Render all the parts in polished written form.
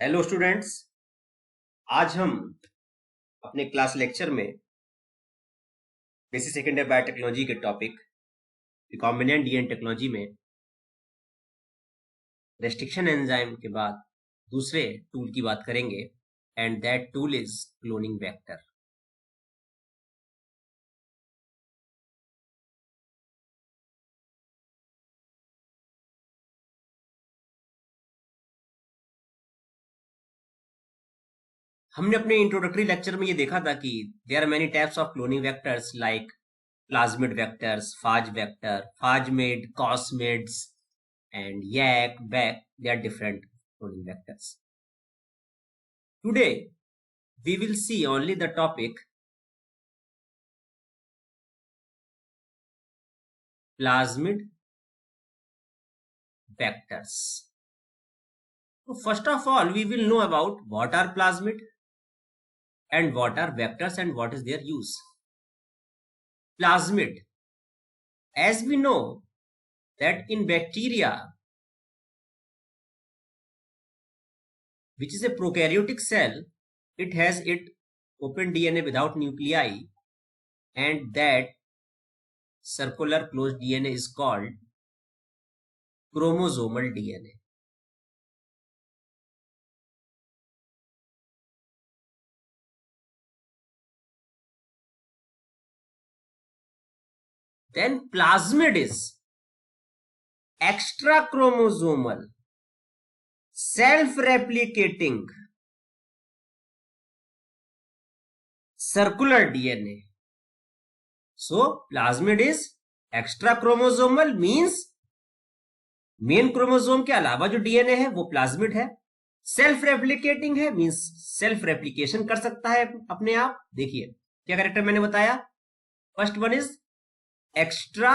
Hello students. आज हम अपने क्लास लेक्चर में बेसिक सेकेंड ईयर बायोटेक्नोलॉजी के टॉपिक रिकॉम्बिनेंट डीएनए टेक्नोलॉजी में रेस्ट्रिक्शन एंजाइम के बाद दूसरे टूल की बात करेंगे and that tool is cloning vector. हमने अपने इंट्रोडक्टरी लेक्चर में ये देखा था कि there are many types of cloning vectors like plasmid vectors, phage vector, phagemid, cosmids and yak, back, they are different cloning vectors. Today, we will see only the topic plasmid vectors. So first of all, we will know about what are plasmid and what are vectors and what is their use. Plasmid, as we know that in bacteria, which is a prokaryotic cell, it has its open DNA without nuclei, and that circular closed DNA is called chromosomal DNA. Then plasmid is extra chromosomal, self-replicating circular DNA. So plasmid is extra chromosomal means main chromosome के अलावा जो DNA है वो plasmid है। Self replicating है means self replication कर सकता है अपने आप। देखिए क्या कैरेक्टर मैंने बताया। First one is extra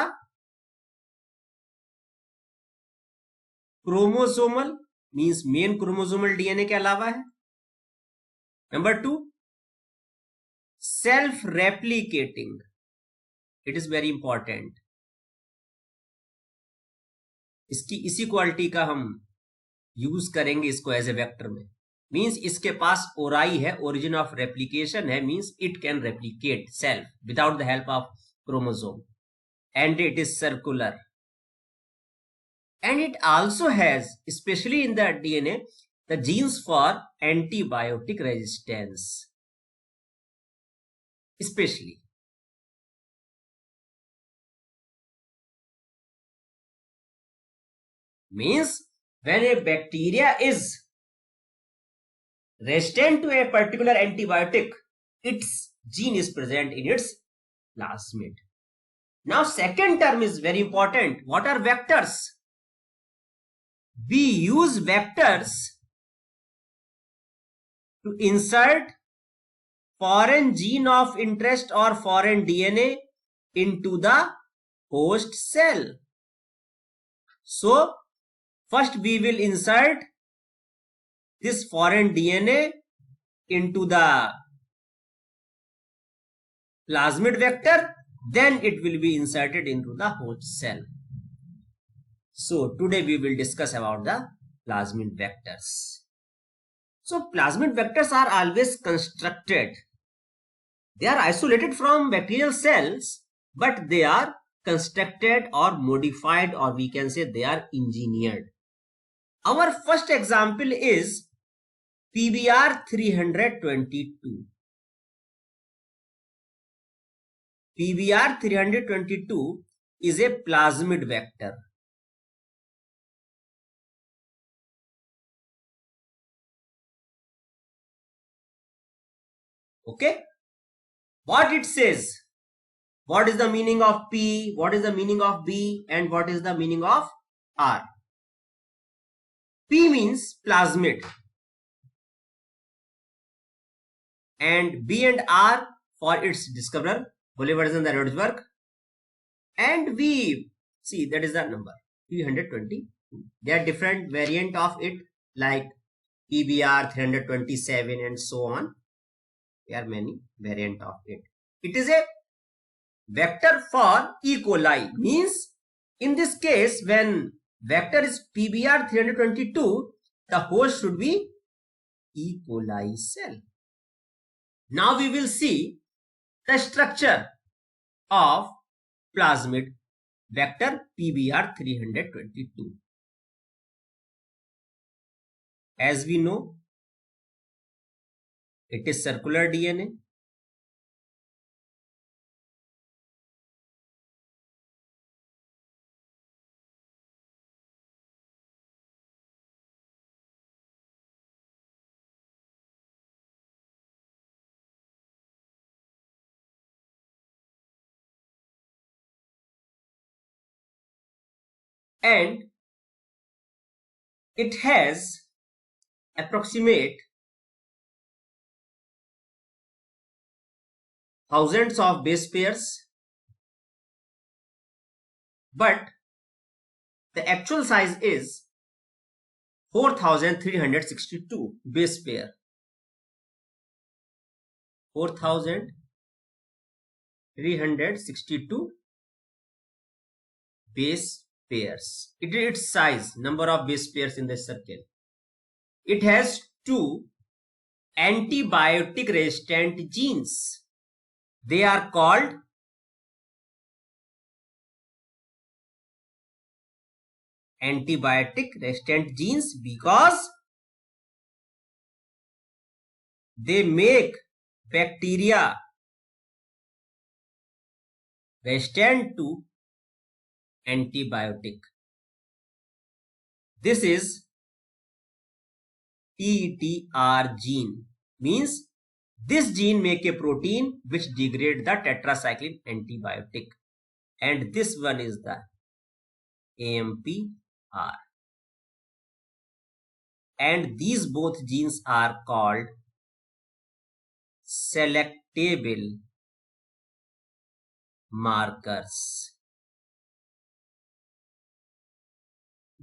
chromosomal means main chromosomal DNA के अलावा है। Number two self replicating, it is very important. इसकी इसी क्वालिटी का हम यूज करेंगे इसको एज ए वेक्टर में। मींस इसके पास ओराई है, ओरिजिन ऑफ रेप्लिकेशन है, means it can replicate self without the help of chromosome and it is circular and it also has, especially in the DNA, the genes for antibiotic resistance. Especially means when a bacteria is resistant to a particular antibiotic, its gene is present in its plasmid. Now second term is very important. What are vectors? We use vectors to insert foreign gene of interest or foreign DNA into the host cell. So first we will insert this foreign DNA into the plasmid vector, then it will be inserted into the host cell. So today we will discuss about the plasmid vectors. So plasmid vectors are always constructed. They are isolated from bacterial cells, but they are constructed or modified, or we can say they are engineered. Our first example is PBR 322. PBR 322 is a plasmid vector. Okay, what it says, what is the meaning of P, what is the meaning of B, and what is the meaning of R. P means plasmid and B and R for its discoverer, Bolivar's and the Rodsworth, and we see that is the number 320. There are different variant of it like PBR 327 and so on. There are many variant of it. It is a vector for E. coli, means in this case when vector is PBR 322, the host should be E. coli cell. Now we will see the structure of plasmid vector PBR 322. As we know, it is circular DNA. And it has approximate thousands of base pairs, but the actual size is 4362 base pair. 4362 base pairs. It is its size, number of base pairs in the circle. It has 2 antibiotic resistant genes. They are called antibiotic resistant genes because they make bacteria resistant to antibiotic. This is TTR gene, means this gene make a protein which degrade the tetracycline antibiotic, and this one is the AMPR, and these both genes are called selectable markers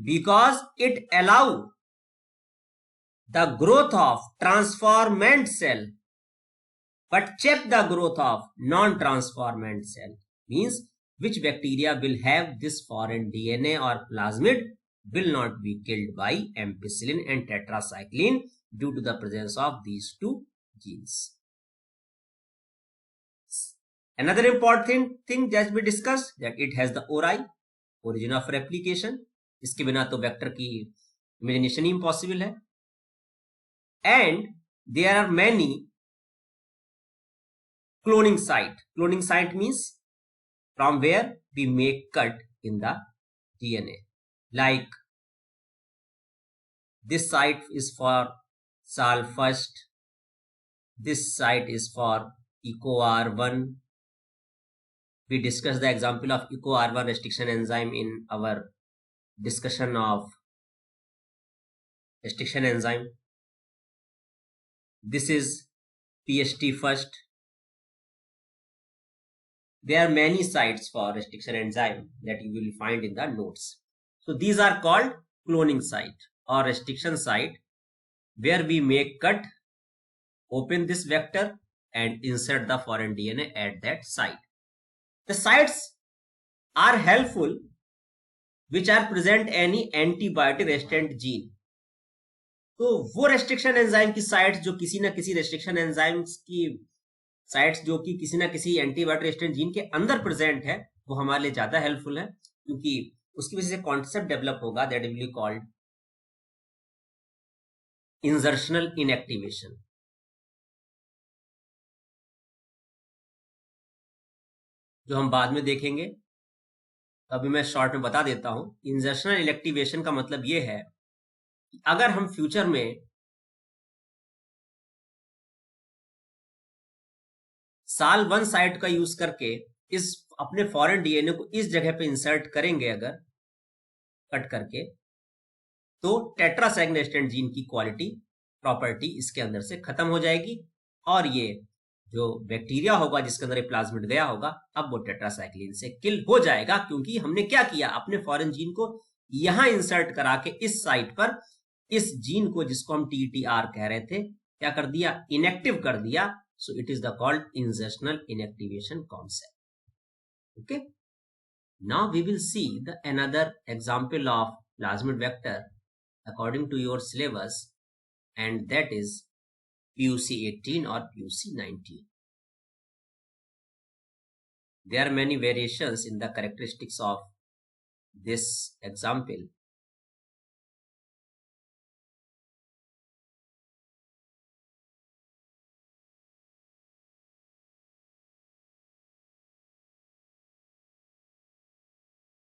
because it allow the growth of transformant cell but check the growth of non-transformant cell, means which bacteria will have this foreign DNA or plasmid will not be killed by ampicillin and tetracycline due to the presence of these two genes. Another important thing that we discussed, that it has the ori, origin of replication. इसके बिना तो vector की imagination ही impossible है. And there are many cloning site. Cloning site means from where we make cut in the DNA. Like this site is for Sal first. This site is for EcoR1. We discussed the example of EcoR1 restriction enzyme in our discussion of restriction enzyme. This is PST first. There are many sites for restriction enzyme that you will find in the notes. So these are called cloning site or restriction site, where we make cut, open this vector and insert the foreign DNA at that site. The sites are helpful which are present any antibiotic resistant gene. तो वो restriction enzyme की sites जो किसी ना किसी restriction enzymes की sites जो कि किसी ना किसी एंटीबायोटिक रेजिस्टेंट जीन के अंदर प्रेजेंट है, वो हमारे लिए ज्यादा हेल्पफुल है, क्योंकि उसकी वजह से कॉन्सेप्ट डेवलप होगा that will be called insertional inactivation. जो हम बाद में देखेंगे, अभी मैं शॉर्ट में बता देता हूं. इंजर्शनल इनएक्टिवेशन का मतलब ये है कि अगर हम फ्यूचर में साल 1 साइट का यूज करके इस अपने फॉरेन डीएनए को इस जगह पे इंसर्ट करेंगे अगर कट करके, तो टेट्रासाइक्लिन रेजिस्टेंट जीन की क्वालिटी प्रॉपर्टी इसके अंदर से खत्म हो जाएगी और ये जो बैक्टीरिया होगा जिसके अंदर प्लाज्मिड गया होगा, अब वो टेट्रासाइक्लिन से किल हो जाएगा, क्योंकि हमने क्या किया, अपने फॉरेन जीन को यहां इंसर्ट करा के इस साइट पर इस जीन को जिसको हम TTR कह रहे थे क्या कर दिया, इनएक्टिव कर दिया. So it is the called insertional inactivation concept. Okay. Now we will see the another example of plasmid vector according to your syllabus. and that is PUC 18 or PUC 19. There are many variations in the characteristics of this example.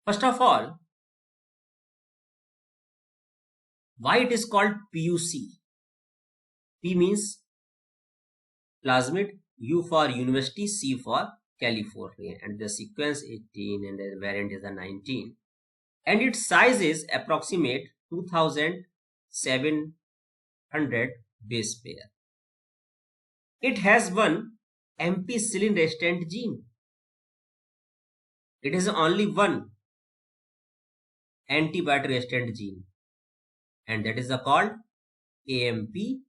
First of all, why it is called PUC? P means plasmid, U for university, C for California, and the sequence 18 and the variant is the 19, and its size is approximate 2700 base pair. It has one ampicillin resistant gene. It has only one antibiotic resistant gene, and that is called AMPR.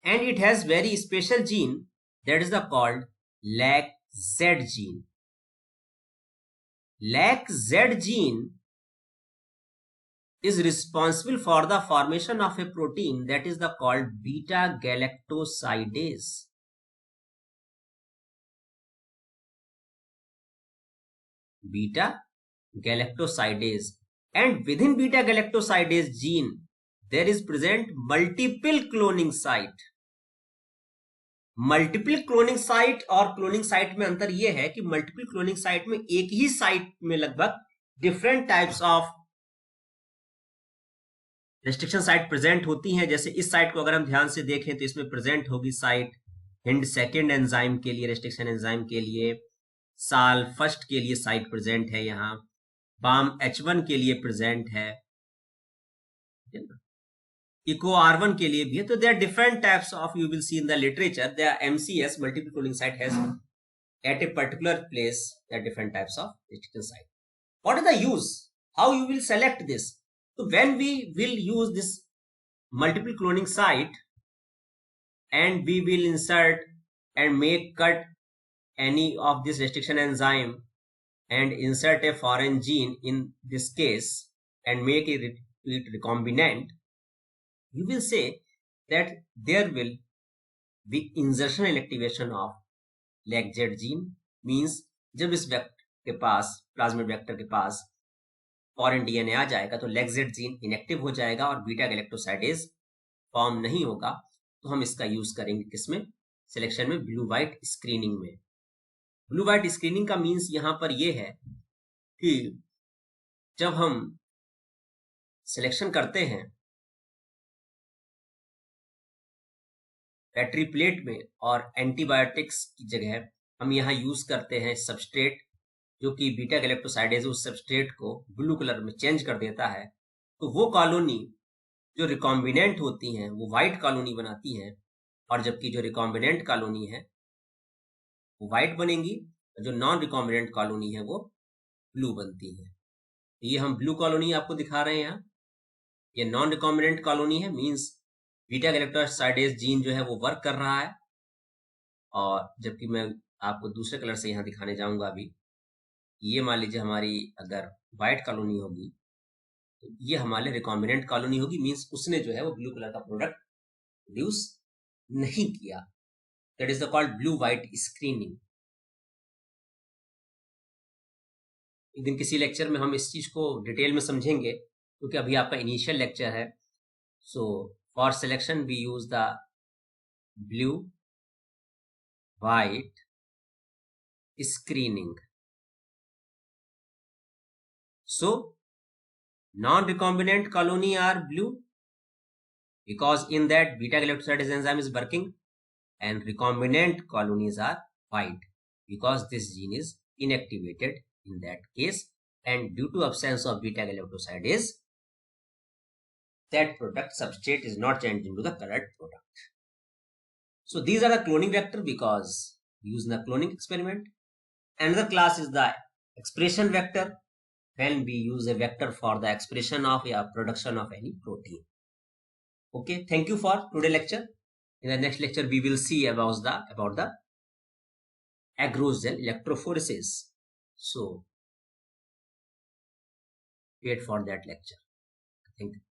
And it has very special gene, that is called LAC-Z gene. LAC-Z gene is responsible for the formation of a protein that is called beta-galactosidase. Beta-galactosidase, and within beta-galactosidase gene there is present multiple cloning site. Multiple cloning site और cloning site में अंतर यह है कि multiple cloning site में एक ही site में लगभग different types of restriction site present होती हैं। जैसे इस साइट को अगर हम ध्यान से देखें तो इसमें प्रेजेंट होगी साइट हिंड सेकेंड एंजाइम के लिए, रेस्ट्रिक्शन एंजाइम के लिए, साल फर्स्ट के लिए साइट प्रेजेंट है, यहाँ बाम H1 के लिए प्रेजेंट है, इको R1 के लिए भी है। तो there are different types of, you will see in the literature, there are MCS, multiple cloning site, has at a particular place there are different types of restriction site. What is the use? How you will select this? So when we will use this multiple cloning site and we will insert and make cut any of this restriction enzyme and insert a foreign gene in this case and make it recombinant, you will say that there will be insertion and activation of LAC-Z gene, means जब इस vector के पास, plasmid vector के पास foreign DNA आ जाएगा तो LAC-Z gene inactive हो जाएगा और beta galactosidase form नहीं होगा। तो हम इसका यूज करेंगे किसमें? सिलेक्शन में, ब्लू व्हाइट स्क्रीनिंग में। ब्लू व्हाइट स्क्रीनिंग का मीन्स यहां पर यह है कि जब हम सिलेक्शन करते हैं बैटरी प्लेट में और एंटीबायोटिक्स की जगह हम यहाँ यूज करते हैं सबस्ट्रेट जो कि बीटा गैलेक्टोसाइडेज उस सबस्ट्रेट को ब्लू कलर में चेंज कर देता है, तो वो कॉलोनी जो रिकॉम्बिनेंट होती हैं वो व्हाइट कॉलोनी बनाती हैं, और जबकि जो रिकॉम्बिनेंट कॉलोनी है वो व्हाइट बनेंगी और जो नॉन रिकॉम्बिनेंट कॉलोनी है वो ब्लू बनती है। ये हम ब्लू कॉलोनी आपको दिखा रहे हैं यहाँ, ये नॉन रिकॉम्बिनेंट कॉलोनी है, मीन्स बीटा गैलेक्टोसाइडेज जीन जो है वो वर्क कर रहा है। और जबकि मैं आपको दूसरे कलर से यहाँ दिखाने जाऊंगा अभी, ये मान लीजिए हमारी अगर व्हाइट कॉलोनी होगी तो ये हमारे रिकॉम्बिनेंट कॉलोनी होगी, मीन्स उसने जो है वो ब्लू कलर का प्रोडक्ट प्रोड्यूस नहीं किया। That is the called blue white screening. एक दिन किसी लेक्चर में हम इस चीज को डिटेल में समझेंगे क्योंकि अभी आपका इनिशियल लेक्चर है। सो for selection we use the blue white screening. So non-recombinant colony are blue because in that beta galactosidase enzyme is working, and recombinant colonies are white because this gene is inactivated in that case, and due to absence of beta galactosidase that product substrate is not changed into the colored product. So these are the cloning vector because used in the cloning experiment. Another class is the expression vector, when we use a vector for the expression of or production of any protein. Okay, thank you for today lecture. In the next lecture we will see about the agarose gel electrophoresis. So wait for that lecture. Thank you.